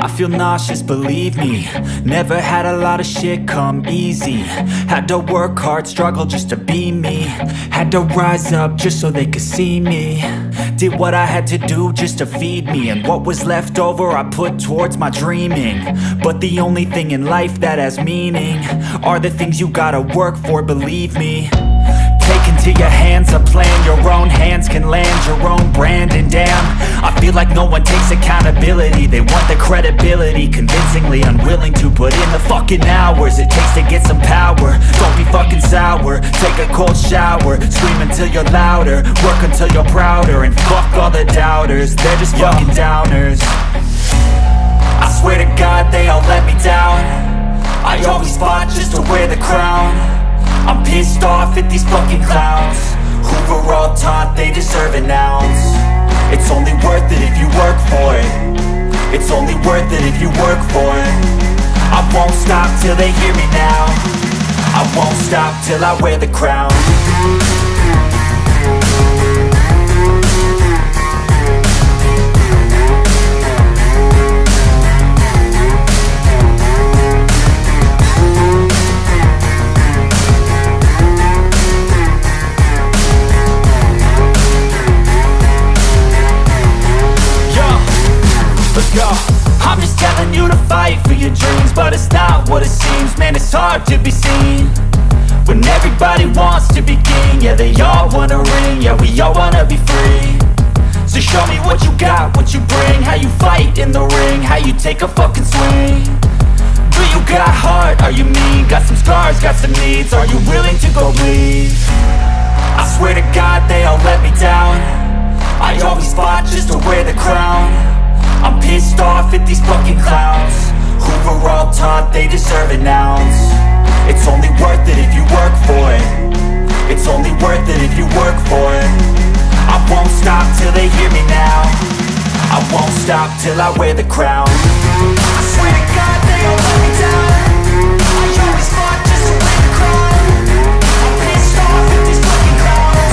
I feel nauseous, believe me. Never had a lot of shit come easy. Had to work hard, struggle just to be me. Had to rise up just so they could see me. Did what I had to do just to feed me. And what was left over I put towards my dreaming. But the only thing in life that has meaning are the things you gotta work for, believe me. Take into your hands a plan, your own hands can land your own brand. And damn, I feel like no one takes accountability. They want the credibility, convincingly unwilling to put in the fucking hours it takes to get some power. Don't be fucking sour, take a cold shower. Scream until you're louder, work until you're prouder. And fuck all the doubters, they're just fucking downers. I swear to God they all let me down. I always fought just to wear the crown. I'm pissed off at these fucking clowns who were all taught they deserve an ounce. It's only worth it if you work for it. It's only worth it if you work for it. I won't stop till they hear me now. I won't stop till I wear the crown. I'm just telling you to fight for your dreams, but it's not what it seems. Man, it's hard to be seen when everybody wants to be king. Yeah, they all wanna ring, yeah, we all wanna be free. So show me what you got, what you bring, how you fight in the ring, how you take a fucking swing. Do you got heart, are you mean? Got some scars, got some needs, are you willing to go bleed? I swear to God they all let me down. I always fought just to wear the crown. I'm pissed off at these fucking clowns who were all taught they deserve an ounce. It's only worth it if you work for it. It's only worth it if you work for it. I won't stop till they hear me now. I won't stop till I wear the crown. I swear to God they all let me